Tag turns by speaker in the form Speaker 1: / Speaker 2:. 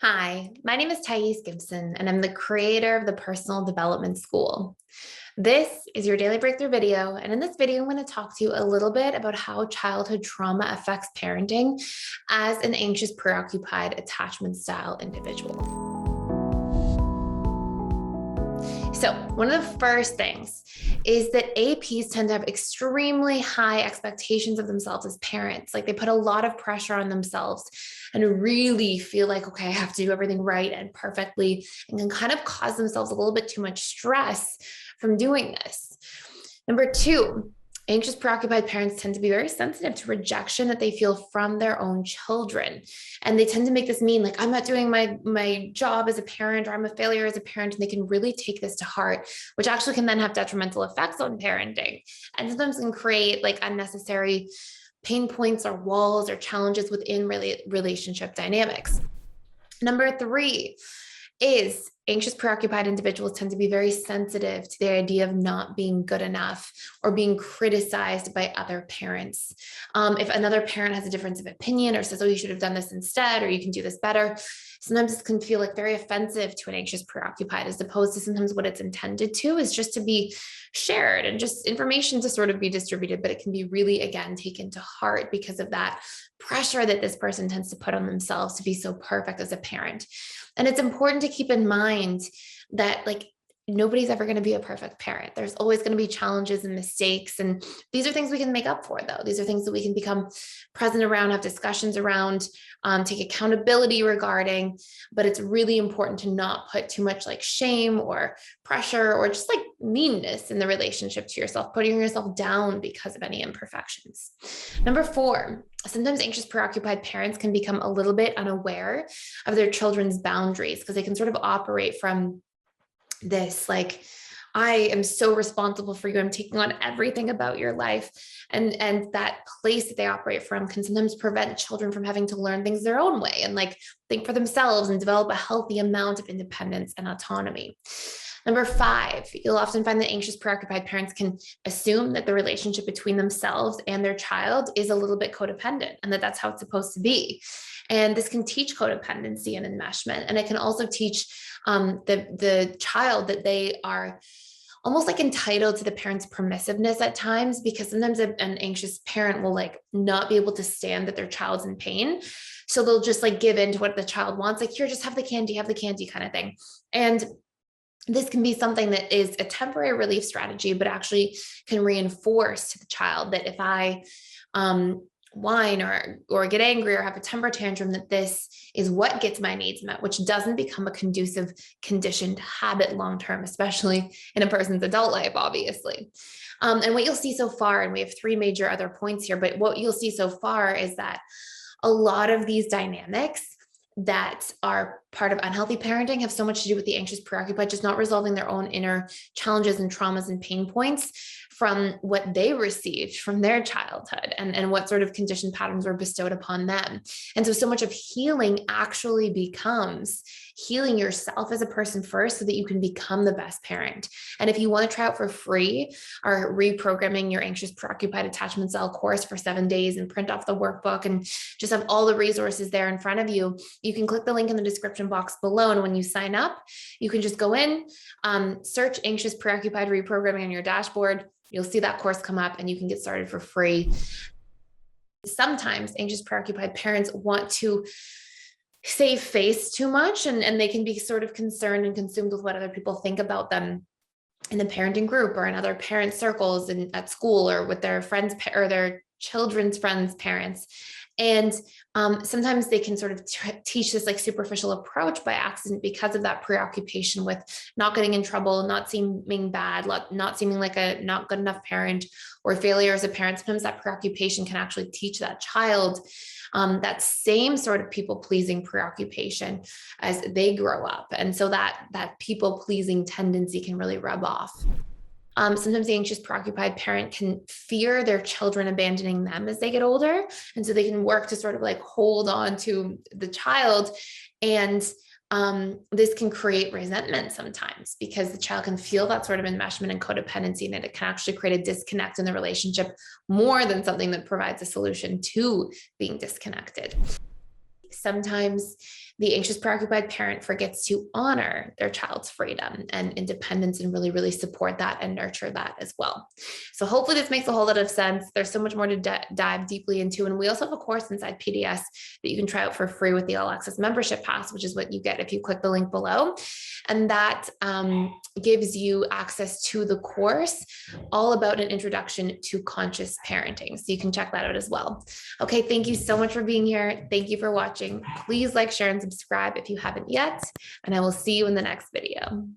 Speaker 1: Hi, my name is Gibson, and I'm the creator of the Personal Development School. This is your daily breakthrough video, and in this video, I'm going to talk to you a little bit about how childhood trauma affects parenting as an anxious, preoccupied attachment style individual. So one of the first things is that APs tend to have extremely high expectations of themselves as parents. Like they put a lot of pressure on themselves and really feel like, okay, I have to do everything right and perfectly, and can kind of cause themselves a little bit too much stress from doing this. Number two, anxious, preoccupied parents tend to be very sensitive to rejection that they feel from their own children. And they tend to make this mean like, I'm not doing my job as a parent, or I'm a failure as a parent. And they can really take this to heart, which actually can then have detrimental effects on parenting. And sometimes can create like unnecessary pain points or walls or challenges within relationship dynamics. Number three is anxious, preoccupied individuals tend to be very sensitive to the idea of not being good enough or being criticized by other parents. If another parent has a difference of opinion or says, oh, you should have done this instead, or you can do this better, sometimes this can feel like very offensive to an anxious, preoccupied, as opposed to sometimes what it's intended to is just to be shared and just information to sort of be distributed, but it can be really, again, taken to heart because of that pressure that this person tends to put on themselves to be so perfect as a parent. And it's important to keep in mind that like nobody's ever going to be a perfect parent. There's always going to be challenges and mistakes. And these are things we can make up for, though. These are things that we can become present around, have discussions around, take accountability regarding. But it's really important to not put too much like shame or pressure or just like meanness in the relationship to yourself, putting yourself down because of any imperfections. Number four, sometimes anxious, preoccupied parents can become a little bit unaware of their children's boundaries because they can sort of operate from this like, I am so responsible for you. I'm taking on everything about your life. And that place that they operate from can sometimes prevent children from having to learn things their own way and like think for themselves and develop a healthy amount of independence and autonomy. Number five, you'll often find that anxious, preoccupied parents can assume that the relationship between themselves and their child is a little bit codependent and that that's how it's supposed to be. And this can teach codependency and enmeshment. And it can also teach the child that they are almost like entitled to the parent's permissiveness at times, because sometimes an anxious parent will like not be able to stand that their child's in pain. So they'll just like give in to what the child wants. Like, here, just have the candy kind of thing. And this can be something that is a temporary relief strategy, but actually can reinforce to the child that if I whine or get angry or have a temper tantrum, that this is what gets my needs met, which doesn't become a conducive conditioned habit long-term, especially in a person's adult life, obviously. And what you'll see so far, and we have three major other points here, but what you'll see so far is that a lot of these dynamics that are part of unhealthy parenting have so much to do with the anxious, preoccupied, just not resolving their own inner challenges and traumas and pain points from what they received from their childhood and what sort of conditioned patterns were bestowed upon them. And so much of healing actually becomes healing yourself as a person first so that you can become the best parent. And if you want to try out for free our reprogramming your anxious, preoccupied attachment style course for 7 days and print off the workbook and just have all the resources there in front of you, you can click the link in the description box below. And when you sign up, you can just go in, search anxious, preoccupied reprogramming on your dashboard. You'll see that course come up and you can get started for free. Sometimes anxious, preoccupied parents want to save face too much, and they can be sort of concerned and consumed with what other people think about them in the parenting group or in other parent circles and at school or with their friends or their children's friends' parents. And sometimes they can sort of teach this like superficial approach by accident because of that preoccupation with not getting in trouble, not seeming bad, not seeming like a not good enough parent or failure as a parent. Sometimes that preoccupation can actually teach that child that same sort of people-pleasing preoccupation as they grow up. And so that people-pleasing tendency can really rub off. Sometimes the anxious, preoccupied parent can fear their children abandoning them as they get older. And so they can work to sort of like hold on to the child. And this can create resentment sometimes because the child can feel that sort of enmeshment and codependency, and it can actually create a disconnect in the relationship more than something that provides a solution to being disconnected. Sometimes The anxious preoccupied parent forgets to honor their child's freedom and independence and really, really support that and nurture that as well. So hopefully this makes a whole lot of sense. There's so much more to dive deeply into. And we also have a course inside PDS that you can try out for free with the All Access Membership Pass, which is what you get if you click the link below. And that gives you access to the course all about an introduction to conscious parenting. So you can check that out as well. Okay, thank you so much for being here. Thank you for watching. Please like, share, and subscribe if you haven't yet. And I will see you in the next video.